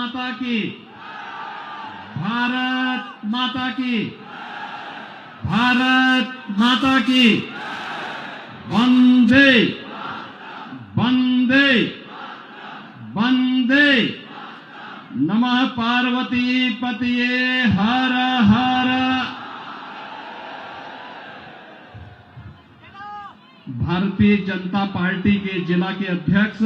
माता की, भारत माता की, भारत माता की, वंदे वंदे वंदे। नमः पार्वती पतये हर हर। भारतीय जनता पार्टी के जिला के अध्यक्ष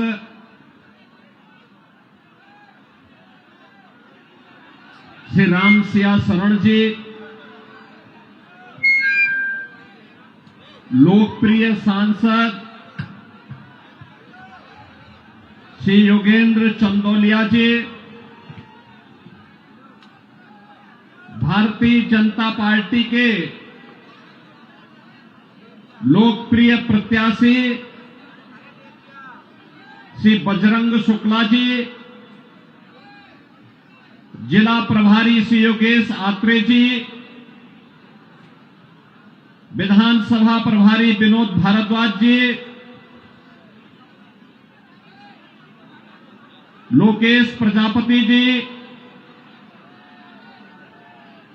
श्री राम सिया शरण जी, लोकप्रिय सांसद श्री योगेंद्र चंदोलिया जी, भारतीय जनता पार्टी के लोकप्रिय प्रत्याशी श्री बजरंग शुक्ला जी, जिला प्रभारी श्री योगेश आत्रे जी, विधानसभा प्रभारी विनोद भारद्वाज जी, लोकेश प्रजापति जी,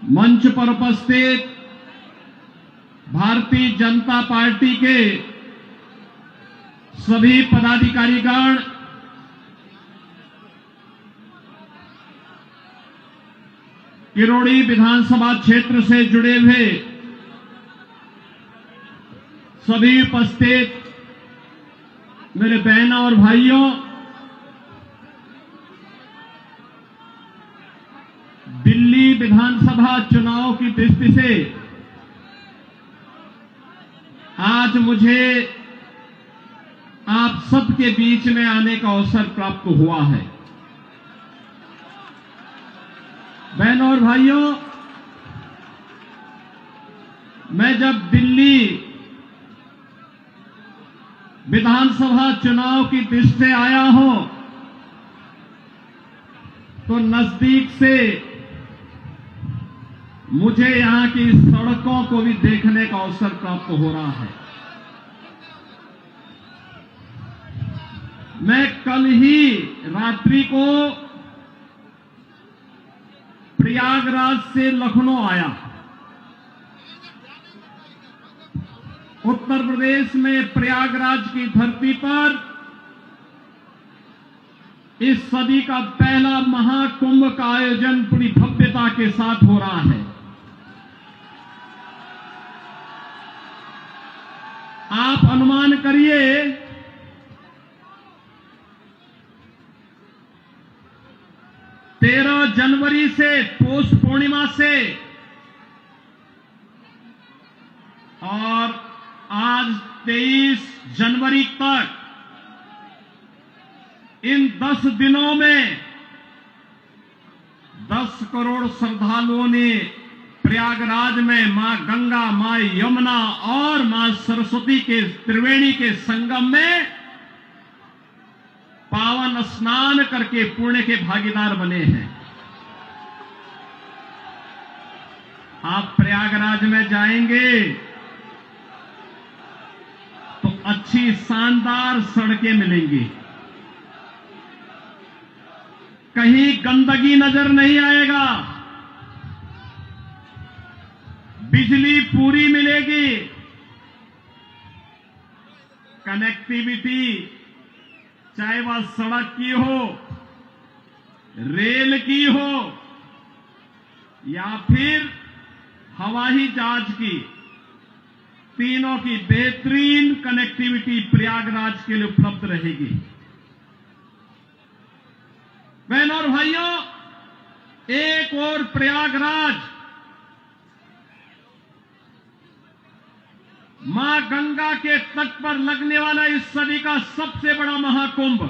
मंच पर उपस्थित भारतीय जनता पार्टी के सभी पदाधिकारीगण, किरोड़ी विधानसभा क्षेत्र से जुड़े हुए सभी उपस्थित मेरे बहनों और भाइयों, दिल्ली विधानसभा चुनाव की दृष्टि से आज मुझे आप सबके बीच में आने का अवसर प्राप्त हुआ है। बहनों और भाइयों, मैं जब दिल्ली विधानसभा चुनाव की दृष्टि से आया हूं तो नजदीक से मुझे यहां की सड़कों को भी देखने का अवसर प्राप्त हो रहा है। मैं कल ही रात्रि को प्रयागराज से लखनऊ आया। उत्तर प्रदेश में प्रयागराज की धरती पर इस सदी का पहला महाकुंभ का आयोजन पूरी भव्यता के साथ हो रहा है। आप अनुमान करिए 13 जनवरी से पौष पूर्णिमा से और आज 23 जनवरी तक इन 10 दिनों में 10 करोड़ श्रद्धालुओं ने प्रयागराज में मां गंगा, मां यमुना और मां सरस्वती के त्रिवेणी के संगम में पावन स्नान करके पुण्य के भागीदार बने हैं। आप प्रयागराज में जाएंगे तो अच्छी शानदार सड़कें मिलेंगी, कहीं गंदगी नजर नहीं आएगा, बिजली पूरी मिलेगी, कनेक्टिविटी चाहे वह सड़क की हो, रेल की हो या फिर हवाई जहाज की, तीनों की बेहतरीन कनेक्टिविटी प्रयागराज के लिए उपलब्ध रहेगी। बहनों और भाइयों, एक और प्रयागराज मां गंगा के तट पर लगने वाला इस सदी का सबसे बड़ा महाकुंभ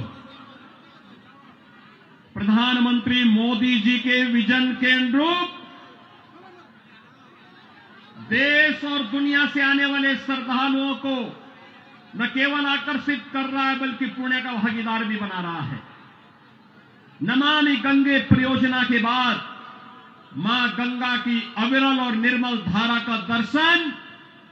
प्रधानमंत्री मोदी जी के विजन के अनुरूप देश और दुनिया से आने वाले श्रद्धालुओं को न केवल आकर्षित कर रहा है बल्कि पुण्य का भागीदार भी बना रहा है। नमामि गंगे परियोजना के बाद मां गंगा की अविरल और निर्मल धारा का दर्शन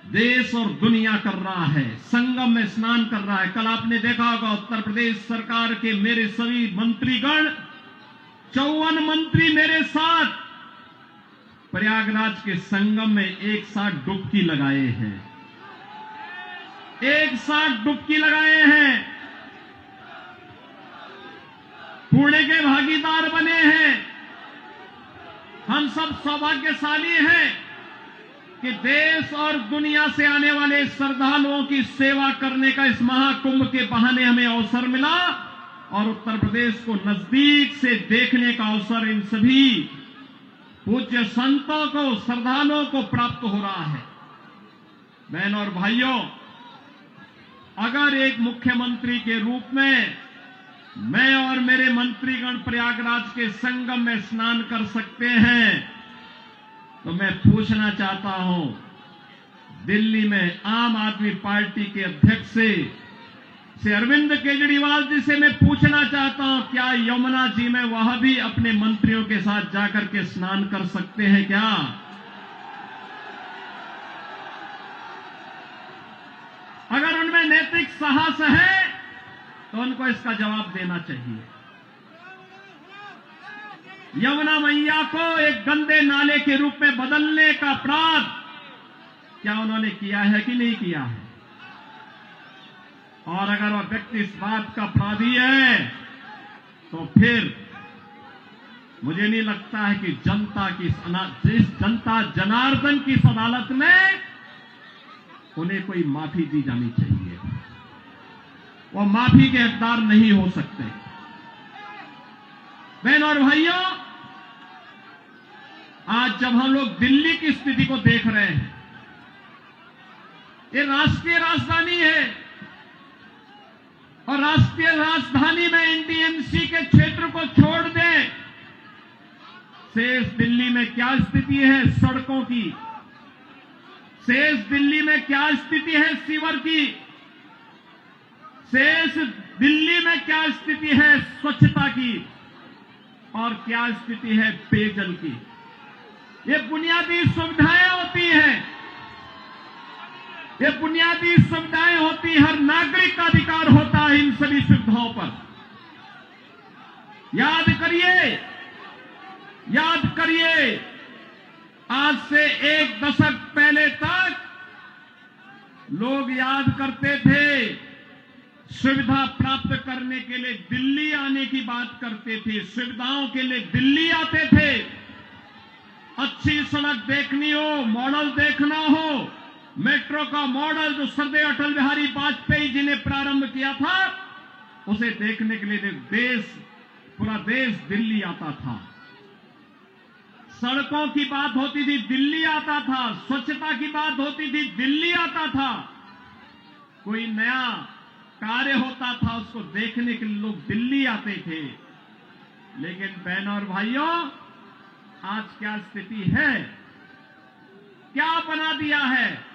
देश और दुनिया कर रहा है, संगम में स्नान कर रहा है। कल आपने देखा होगा उत्तर प्रदेश सरकार के मेरे सभी मंत्रीगण 54 मंत्री मेरे साथ प्रयागराज के संगम में एक साथ डुबकी लगाए हैं, एक साथ डुबकी लगाए हैं, पुण्य के भागीदार बने हैं। हम सब सौभाग्यशाली हैं कि देश और दुनिया से आने वाले श्रद्धालुओं की सेवा करने का इस महाकुंभ के बहाने हमें अवसर मिला और उत्तर प्रदेश को नजदीक से देखने का अवसर इन सभी पूज्य संतों को, श्रद्धालुओं को प्राप्त हो रहा है। बहनों और भाइयों, अगर एक मुख्यमंत्री के रूप में मैं और मेरे मंत्रीगण प्रयागराज के संगम में स्नान कर सकते हैं, तो मैं पूछना चाहता हूं, दिल्ली में आम आदमी पार्टी के अध्यक्ष से अरविंद केजरीवाल जी से मैं पूछना चाहता हूं, क्या यमुना जी में वह भी अपने मंत्रियों के साथ जाकर के स्नान कर सकते हैं क्या? अगर उनमें नैतिक साहस है तो उनको इसका जवाब देना चाहिए। यमुना मैया को एक गंदे नाले के रूप में बदलने का अपराध क्या उन्होंने किया है कि नहीं किया है? और अगर वह व्यक्ति इस बात का अपराधी है तो फिर मुझे नहीं लगता है कि जिस जनता जनार्दन की इस अदालत में उन्हें कोई माफी दी जानी चाहिए। वो माफी के हकदार नहीं हो सकते। बहनों और भाइयों, आज जब हम लोग दिल्ली की स्थिति को देख रहे हैं, ये राष्ट्रीय राजधानी है और राष्ट्रीय राजधानी में एनडीएमसी के क्षेत्र को छोड़ दें, शेष दिल्ली में क्या स्थिति है सड़कों की, शेष दिल्ली में क्या स्थिति है सीवर की, शेष दिल्ली में क्या स्थिति है स्वच्छता की और क्या स्थिति है पेयजल की। ये बुनियादी सुविधाएं होती हैं, ये बुनियादी सुविधाएं होती, हर नागरिक का अधिकार होता है इन सभी सुविधाओं पर। याद करिए, आज से एक दशक पहले तक लोग याद करते थे, सुविधा प्राप्त करने के लिए दिल्ली आने की बात करते थे, सुविधाओं के लिए दिल्ली आते थे। अच्छी सड़क देखनी हो, मॉडल देखना हो, मेट्रो का मॉडल जो सरदेव अटल बिहारी वाजपेयी जी ने प्रारंभ किया था, उसे देखने के लिए पूरा देश दिल्ली आता था। सड़कों की बात होती थी, दिल्ली आता था। स्वच्छता की बात होती थी, दिल्ली आता था। कोई नया कार्य होता था, उसको देखने के लिए लोग दिल्ली आते थे। लेकिन बहनों और भाइयों, आज क्या स्थिति है? क्या बना दिया है?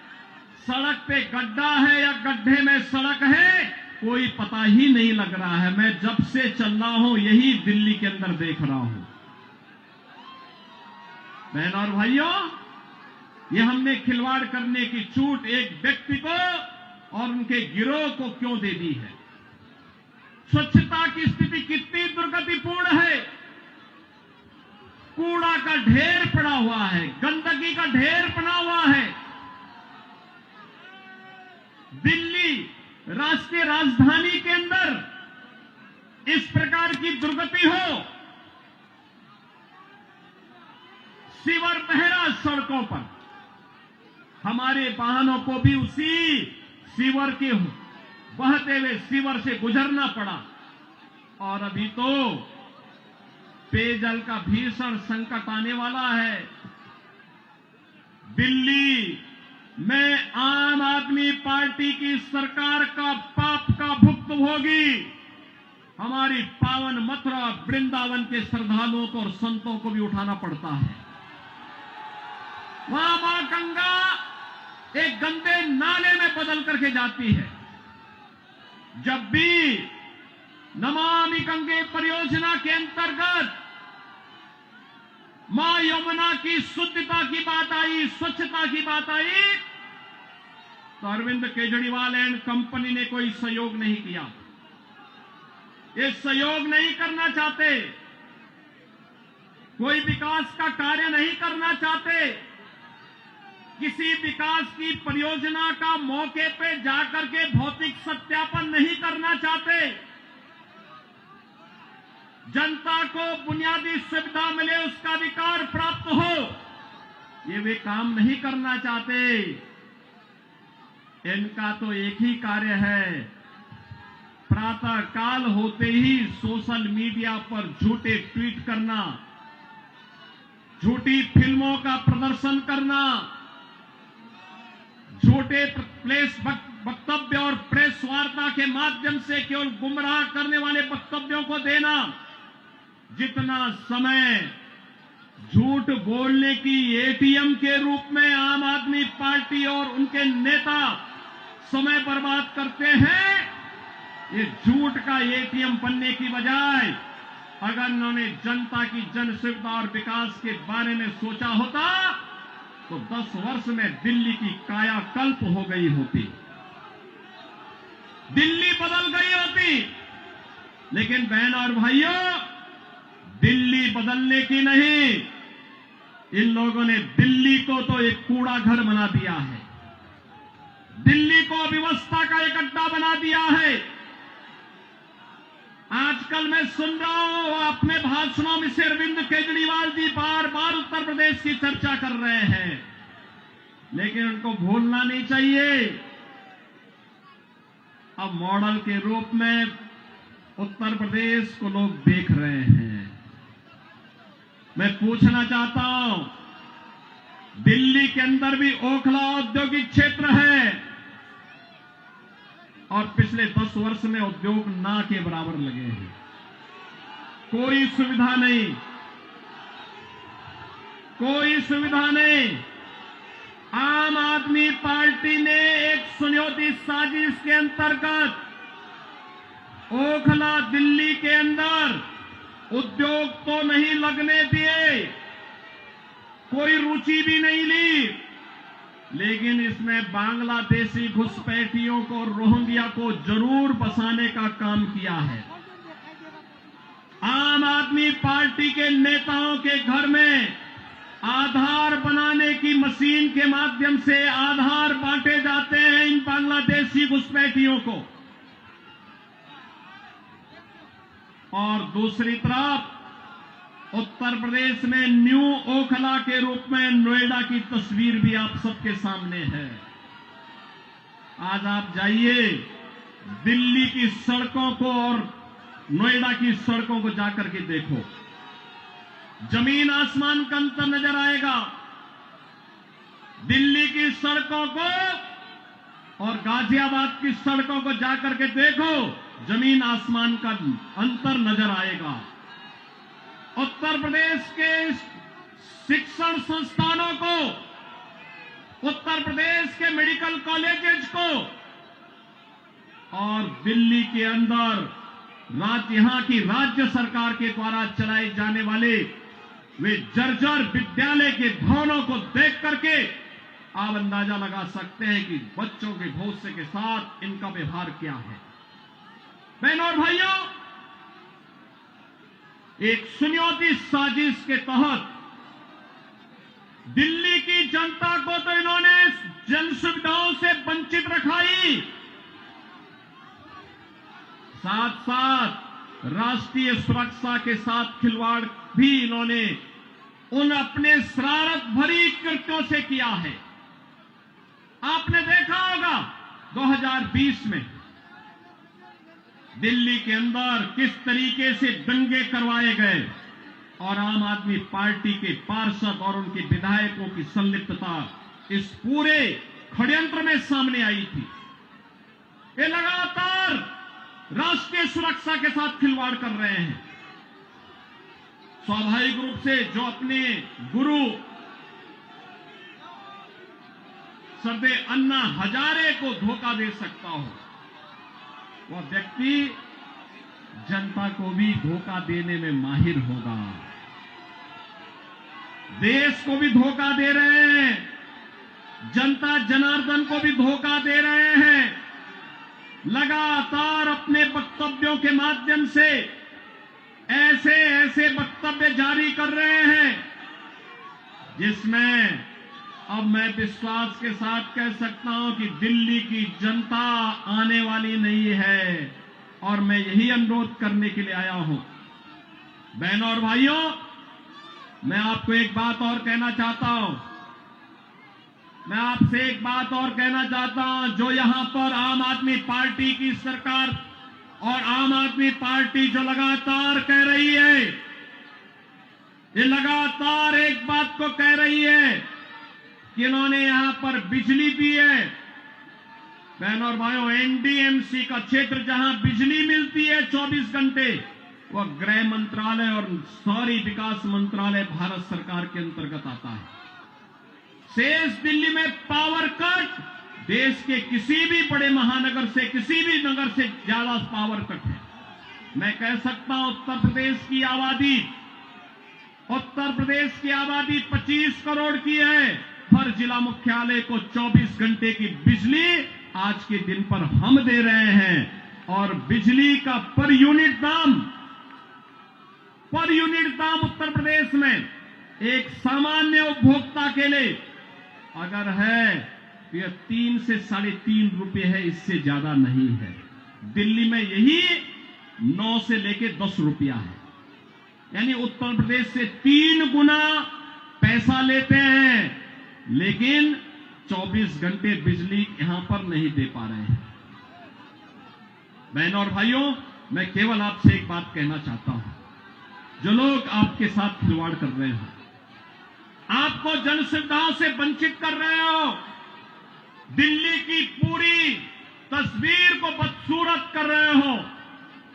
सड़क पे गड्ढा है या गड्ढे में सड़क है, कोई पता ही नहीं लग रहा है। मैं जब से चल रहा हूं यही दिल्ली के अंदर देख रहा हूं। बहनों और भाइयों, ये हमने खिलवाड़ करने की छूट एक व्यक्ति को और उनके गिरोह को क्यों दे दी है? स्वच्छता की स्थिति कितनी दुर्गतिपूर्ण है। कूड़ा का ढेर पड़ा हुआ है, गंदगी का ढेर पड़ा हुआ है। दिल्ली राष्ट्रीय राजधानी के अंदर इस प्रकार की दुर्गति हो, सीवर बह रहा सड़कों पर, हमारे वाहनों को भी उसी सीवर के बहते हुए सीवर से गुजरना पड़ा। और अभी तो पेयजल का भीषण संकट आने वाला है। दिल्ली में आम आदमी पार्टी की सरकार का पाप का भुक्तभोगी हमारी पावन मथुरा वृंदावन के श्रद्धालुओं को और संतों को भी उठाना पड़ता है। वहां मां गंगा एक गंदे नाले में बदल करके जाती है। जब भी नमामि गंगे परियोजना के अंतर्गत मां यमुना की शुद्धता की बात आई, स्वच्छता की बात आई, तो अरविंद केजरीवाल एंड कंपनी ने कोई सहयोग नहीं किया। ये सहयोग नहीं करना चाहते। कोई विकास का कार्य नहीं करना चाहते, किसी विकास की परियोजना का मौके पे जाकर के भौतिक सत्यापन नहीं करना चाहते, जनता को बुनियादी सुविधा मिले, उसका अधिकार प्राप्त हो, ये वे काम नहीं करना चाहते। इनका तो एक ही कार्य है, प्रातः काल होते ही सोशल मीडिया पर झूठे ट्वीट करना, झूठी फिल्मों का प्रदर्शन करना, झूठे प्रेस वक्तव्य और प्रेस वार्ता के माध्यम से केवल गुमराह करने वाले वक्तव्यों को देना। जितना समय झूठ बोलने की एटीएम के रूप में आम आदमी पार्टी और उनके नेता समय बर्बाद करते हैं, ये झूठ का एटीएम बनने की बजाय अगर उन्होंने जनता की जन सुविधा और विकास के बारे में सोचा होता तो 10 वर्ष में दिल्ली की कायाकल्प हो गई होती, दिल्ली बदल गई होती। लेकिन बहन और भाइयों, दिल्ली बदलने की नहीं, इन लोगों ने दिल्ली को तो एक कूड़ा घर बना दिया है, दिल्ली को अव्यवस्था का एक अड्डा बना दिया है। आजकल मैं सुन रहा हूं अपने भाषणों में से अरविंद केजरीवाल जी बार बार उत्तर प्रदेश की चर्चा कर रहे हैं, लेकिन उनको भूलना नहीं चाहिए अब मॉडल के रूप में उत्तर प्रदेश को लोग देख रहे हैं। मैं पूछना चाहता हूं, दिल्ली के अंदर भी ओखला औद्योगिक क्षेत्र है और पिछले 10 वर्ष में उद्योग ना के बराबर लगे हैं, कोई सुविधा नहीं, कोई सुविधा नहीं। आम आदमी पार्टी ने एक सुनियोजित साजिश के अंतर्गत ओखला दिल्ली के अंदर उद्योग तो नहीं लगने दिए, कोई रुचि भी नहीं ली, लेकिन इसमें बांग्लादेशी घुसपैठियों को, रोहिंग्या को जरूर बसाने का काम किया है। आम आदमी पार्टी के नेताओं के घर में आधार बनाने की मशीन के माध्यम से आधार बांटे जाते हैं इन बांग्लादेशी घुसपैठियों को, और दूसरी तरफ उत्तर प्रदेश में न्यू ओखला के रूप में नोएडा की तस्वीर भी आप सबके सामने है। आज आप जाइए दिल्ली की सड़कों को और नोएडा की सड़कों को जाकर के देखो, जमीन आसमान का अंतर नजर आएगा। दिल्ली की सड़कों को और गाजियाबाद की सड़कों को जाकर के देखो, जमीन आसमान का अंतर नजर आएगा। उत्तर प्रदेश के शिक्षण संस्थानों को, उत्तर प्रदेश के मेडिकल कॉलेजेस को और दिल्ली के अंदर यहां की राज्य सरकार के द्वारा चलाए जाने वाले वे जर्जर विद्यालय के भवनों को देख करके आप अंदाजा लगा सकते हैं कि बच्चों के भविष्य के साथ इनका व्यवहार क्या है। बहनों और भाइयों, एक सुनियोजित साजिश के तहत दिल्ली की जनता को तो इन्होंने जन सुविधाओं से वंचित रखा ही, साथ साथ राष्ट्रीय सुरक्षा के साथ खिलवाड़ भी इन्होंने उन अपने शरारत भरी कृत्यों से किया है। आपने देखा होगा 2020 में दिल्ली के अंदर किस तरीके से दंगे करवाए गए और आम आदमी पार्टी के पार्षद और उनके विधायकों की संलिप्तता इस पूरे षड्यंत्र में सामने आई थी। ये लगातार राष्ट्रीय सुरक्षा के साथ खिलवाड़ कर रहे हैं। स्वाभाविक रूप से जो अपने गुरु सरदेव अन्ना हजारे को धोखा दे सकता हो, वह व्यक्ति जनता को भी धोखा देने में माहिर होगा। देश को भी धोखा दे रहे हैं, जनता जनार्दन को भी धोखा दे रहे हैं। लगातार अपने वक्तव्यों के माध्यम से ऐसे ऐसे वक्तव्य जारी कर रहे हैं जिसमें अब मैं विश्वास के साथ कह सकता हूं कि दिल्ली की जनता आने वाली नहीं है। और मैं यही अनुरोध करने के लिए आया हूं। बहनों और भाइयों, मैं आपको एक बात और कहना चाहता हूं। मैं आपसे एक बात और कहना चाहता हूं। जो यहां पर आम आदमी पार्टी की सरकार और आम आदमी पार्टी जो लगातार कह रही है, ये लगातार एक बात को कह रही है कि इन्होंने यहां पर बिजली दी है। बहनों और भाइयों, एनडीएमसी का क्षेत्र जहां बिजली मिलती है 24 घंटे, वह गृह मंत्रालय और शहरी विकास मंत्रालय भारत सरकार के अंतर्गत आता है। शेष दिल्ली में पावर कट देश के किसी भी बड़े महानगर से, किसी भी नगर से ज्यादा पावर कट है। मैं कह सकता हूं उत्तर प्रदेश की आबादी 25 करोड़ की है। हर जिला मुख्यालय को 24 घंटे की बिजली आज के दिन पर हम दे रहे हैं। और बिजली का पर यूनिट दाम उत्तर प्रदेश में एक सामान्य उपभोक्ता के लिए अगर है तो यह 3 से 3.5 रुपए है, इससे ज्यादा नहीं है। दिल्ली में यही 9 से लेके 10 रुपया है। यानी उत्तर प्रदेश से 3 गुना पैसा लेते हैं, लेकिन 24 घंटे बिजली यहां पर नहीं दे पा रहे हैं। बहनों और भाइयों, मैं केवल आपसे एक बात कहना चाहता हूं। जो लोग आपके साथ खिलवाड़ कर रहे हो, आपको जन सुविधाओं से वंचित कर रहे हो, दिल्ली की पूरी तस्वीर को बदसूरत कर रहे हो,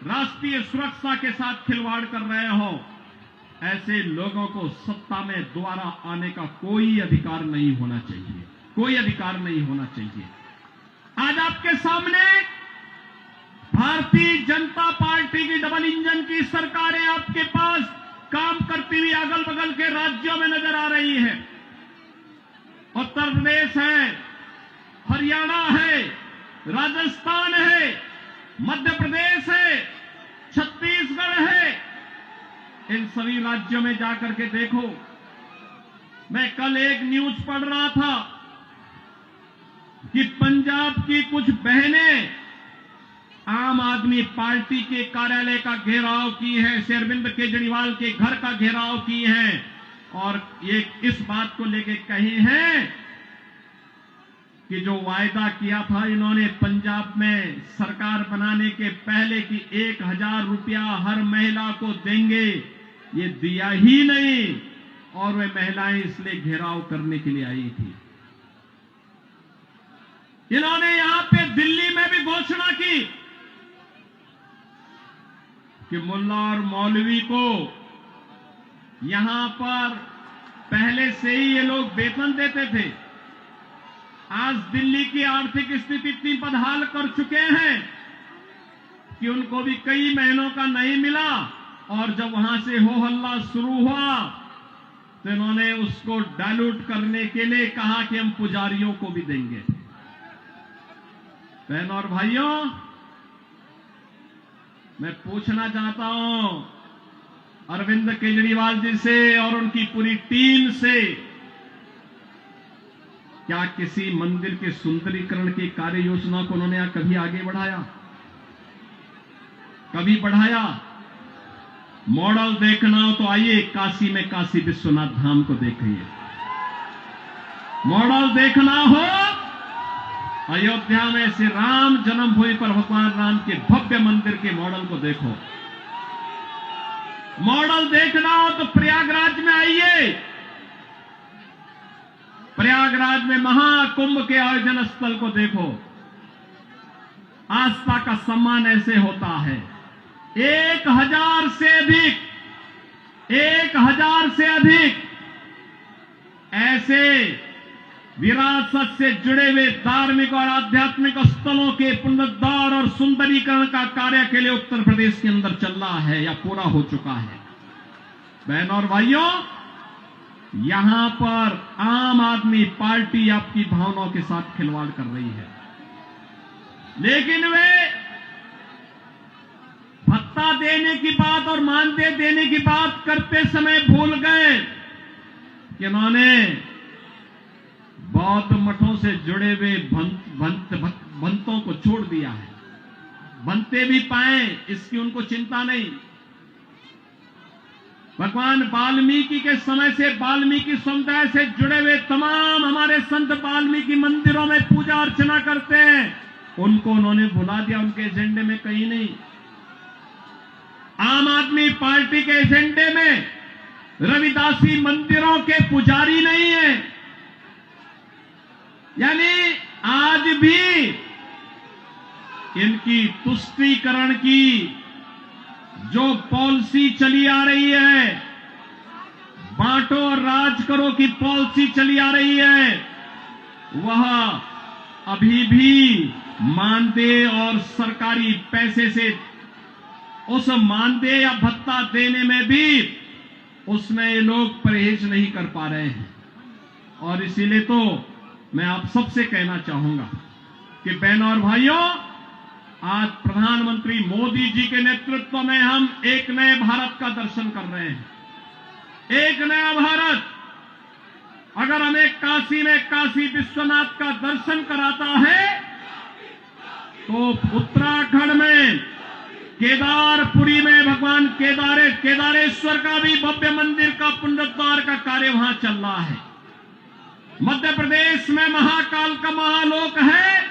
राष्ट्रीय सुरक्षा के साथ खिलवाड़ कर रहे हो, ऐसे लोगों को सत्ता में दोबारा आने का कोई अधिकार नहीं होना चाहिए। कोई अधिकार नहीं होना चाहिए। आज आपके सामने भारतीय जनता पार्टी की डबल इंजन की सरकारें आपके पास काम करती हुई अगल बगल के राज्यों में नजर आ रही है। उत्तर प्रदेश है, हरियाणा है, राजस्थान है, मध्य प्रदेश है, छत्तीसगढ़ है। इन सभी राज्यों में जाकर के देखो। मैं कल एक न्यूज पढ़ रहा था कि पंजाब की कुछ बहनें आम आदमी पार्टी के कार्यालय का घेराव की है, श्री अरविंद केजरीवाल के घर का घेराव की है और ये इस बात को लेके कही है कि जो वायदा किया था इन्होंने पंजाब में सरकार बनाने के पहले कि 1000 रुपया हर महिला को देंगे, ये दिया ही नहीं और वे महिलाएं इसलिए घेराव करने के लिए आई थी। इन्होंने यहां पे दिल्ली में भी घोषणा की कि मुल्ला और मौलवी को यहां पर पहले से ही ये लोग वेतन देते थे। आज दिल्ली की आर्थिक स्थिति इतनी बदहाल कर चुके हैं कि उनको भी कई महीनों का नहीं मिला और जब वहां से हो हल्ला शुरू हुआ तो इन्होंने उसको डाइल्यूट करने के लिए कहा कि हम पुजारियों को भी देंगे। बहनों और भाइयों, मैं पूछना चाहता हूं अरविंद केजरीवाल जी से और उनकी पूरी टीम से, क्या किसी मंदिर के सुंदरीकरण की कार्य योजना को उन्होंने कभी आगे बढ़ाया? कभी बढ़ाया? मॉडल देखना हो तो आइए काशी में काशी विश्वनाथ धाम को देखिए। मॉडल देखना हो अयोध्या में श्री राम जन्मभूमि पर भगवान राम के भव्य मंदिर के मॉडल को देखो। मॉडल देखना हो तो प्रयागराज में आइए। प्रयागराज में महाकुंभ के आयोजन स्थल को देखो। आस्था का सम्मान ऐसे होता है। 1000 से अधिक ऐसे विरासत से जुड़े हुए धार्मिक और आध्यात्मिक स्थलों के पुनरुद्धार और सुंदरीकरण का कार्य के लिए उत्तर प्रदेश के अंदर चल रहा है या पूरा हो चुका है। बहनों और भाइयों, यहां पर आम आदमी पार्टी आपकी भावनाओं के साथ खिलवाड़ कर रही है, लेकिन वे भत्ता भत्ता देने की बात और मानदेय देने की बात करते समय भूल गए कि उन्होंने बौद्ध मठों से जुड़े हुए भंतों को छोड़ दिया है। बनते भी पाए इसकी उनको चिंता नहीं। भगवान वाल्मीकि के समय से वाल्मीकि समुदाय से जुड़े हुए तमाम हमारे संत वाल्मीकि मंदिरों में पूजा अर्चना करते हैं, उनको उन्होंने भुला दिया, उनके एजेंडे में कहीं नहीं। आम आदमी पार्टी के एजेंडे में रविदासी मंदिरों के पुजारी नहीं है। यानी आज भी इनकी तुष्टीकरण की जो पॉलिसी चली आ रही है, बांटो और राज करो की पॉलिसी चली आ रही है, वह अभी भी मानदेय और सरकारी पैसे से उस मानदेय या भत्ता देने में भी उसमें ये लोग परहेज नहीं कर पा रहे हैं। और इसीलिए तो मैं आप सबसे कहना चाहूंगा कि बहनों और भाइयों, आज प्रधानमंत्री मोदी जी के नेतृत्व में हम एक नए भारत का दर्शन कर रहे हैं। एक नया भारत अगर हमें काशी में काशी विश्वनाथ का दर्शन कराता है तो उत्तराखंड में केदारपुरी में भगवान केदारेश्वर का भी भव्य मंदिर का पुनरुद्धार का कार्य वहां चल रहा है। मध्य प्रदेश में महाकाल का महालोक है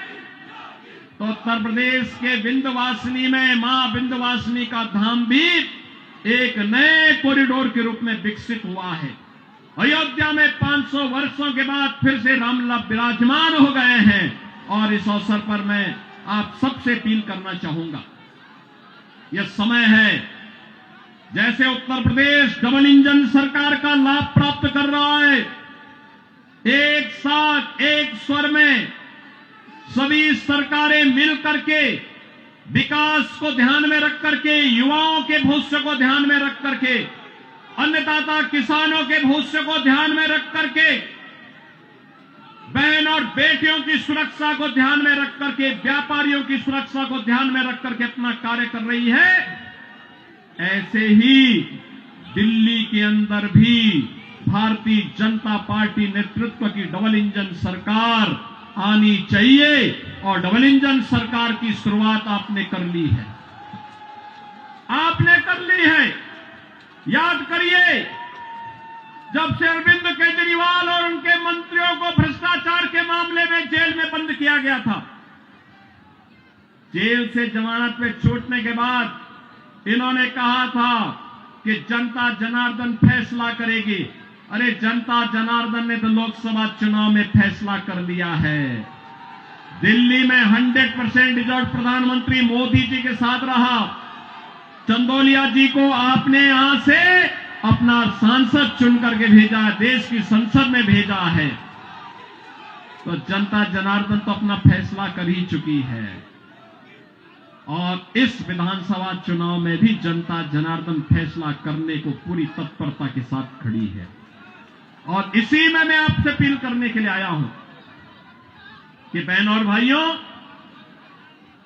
तो उत्तर प्रदेश के विंध्यवासिनी में मां विंध्यवासिनी का धाम भी एक नए कॉरिडोर के रूप में विकसित हुआ है। अयोध्या में 500 वर्षों के बाद फिर से रामलला विराजमान हो गए हैं। और इस अवसर पर मैं आप सबसे अपील करना चाहूंगा, यह समय है, जैसे उत्तर प्रदेश डबल इंजन सरकार का लाभ प्राप्त कर रहा है, एक साथ एक स्वर में सभी सरकारें मिल करके विकास को ध्यान में रख करके, युवाओं के भविष्य को ध्यान में रख करके, अन्नदाता किसानों के भविष्य को ध्यान में रख करके, बहन और बेटियों की सुरक्षा को ध्यान में रख करके, व्यापारियों की सुरक्षा को ध्यान में रख करके अपना कार्य कर रही है। ऐसे ही दिल्ली के अंदर भी भारतीय जनता पार्टी नेतृत्व की डबल इंजन सरकार आनी चाहिए और डबल इंजन सरकार की शुरुआत आपने कर ली है। आपने कर ली है। याद करिए, जब से अरविंद केजरीवाल और उनके मंत्रियों को भ्रष्टाचार के मामले में जेल में बंद किया गया था, जेल से जमानत पे छूटने के बाद इन्होंने कहा था कि जनता जनार्दन फैसला करेगी। अरे जनता जनार्दन ने तो लोकसभा चुनाव में फैसला कर लिया है। दिल्ली में 100% रिजल्ट प्रधानमंत्री मोदी जी के साथ रहा। चंदौलिया जी को आपने यहां से अपना सांसद चुन करके भेजा, देश की संसद में भेजा है, तो जनता जनार्दन तो अपना फैसला कर ही चुकी है। और इस विधानसभा चुनाव में भी जनता जनार्दन फैसला करने को पूरी तत्परता के साथ खड़ी है। और इसी में मैं आपसे अपील करने के लिए आया हूं कि बहनों और भाइयों,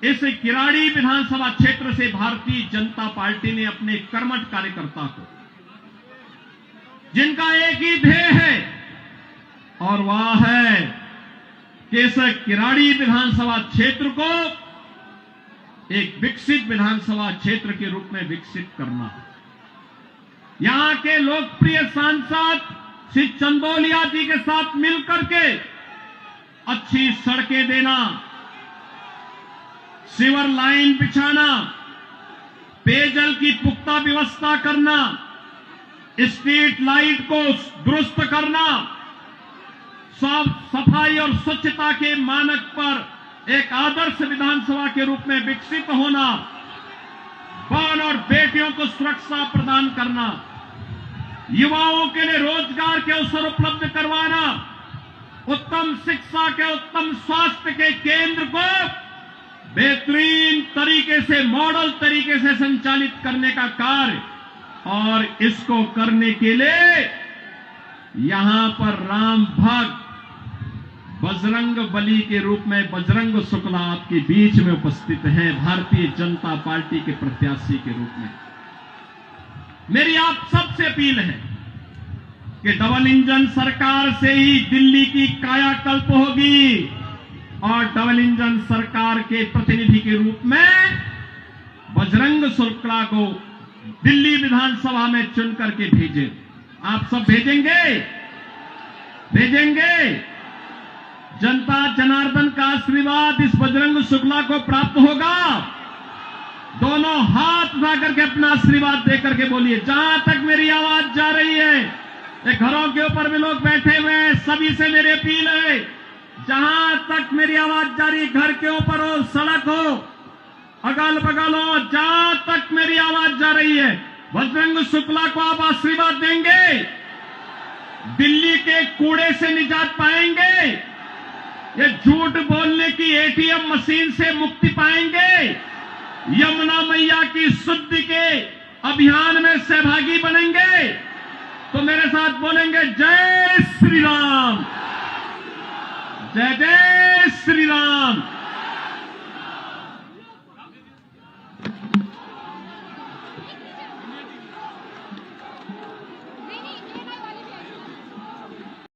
इस किराड़ी विधानसभा क्षेत्र से भारतीय जनता पार्टी ने अपने कर्मठ कार्यकर्ता को, जिनका एक ही ध्येय है और वह है कि इस किराड़ी विधानसभा क्षेत्र को एक विकसित विधानसभा क्षेत्र के रूप में विकसित करना, यहां के लोकप्रिय सांसद श्री चंदौलिया जी के साथ मिलकर के अच्छी सड़कें देना, सीवर लाइन बिछाना, पेयजल की पुख्ता व्यवस्था करना, स्ट्रीट लाइट को दुरुस्त करना, साफ सफाई और स्वच्छता के मानक पर एक आदर्श विधानसभा के रूप में विकसित होना, बहन और बेटियों को सुरक्षा प्रदान करना, युवाओं के लिए रोजगार के अवसर उपलब्ध करवाना, उत्तम शिक्षा के, उत्तम स्वास्थ्य के केंद्र को बेहतरीन तरीके से, मॉडल तरीके से संचालित करने का कार्य, और इसको करने के लिए यहां पर राम भक्त बजरंग बली के रूप में बजरंग शुक्ला आपके बीच में उपस्थित हैं, भारतीय जनता पार्टी के प्रत्याशी के रूप में। मेरी आप सबसे अपील है कि डबल इंजन सरकार से ही दिल्ली की कायाकल्प होगी और डबल इंजन सरकार के प्रतिनिधि के रूप में बजरंग शुक्ला को दिल्ली विधानसभा में चुन करके भेजें। आप सब भेजेंगे? जनता जनार्दन का आशीर्वाद इस बजरंग शुक्ला को प्राप्त होगा। दोनों हाथ उठा करके अपना आशीर्वाद देकर के बोलिए। जहां तक मेरी आवाज जा रही है, ये घरों के ऊपर भी लोग बैठे हुए हैं, सभी से मेरी अपील है, जहां तक मेरी आवाज जा रही है, घर के ऊपर हो, सड़क हो, अगल बगल हो, जहां तक मेरी आवाज जा रही है, बजरंग शुक्ला को आप आशीर्वाद देंगे? दिल्ली के कूड़े से निजात पाएंगे? ये झूठ बोलने की एटीएम मशीन से मुक्ति पाएंगे? यमुना मैया की शुद्धि के अभियान में सहभागी बनेंगे? तो मेरे साथ बोलेंगे जय श्री राम, जय जय श्री राम।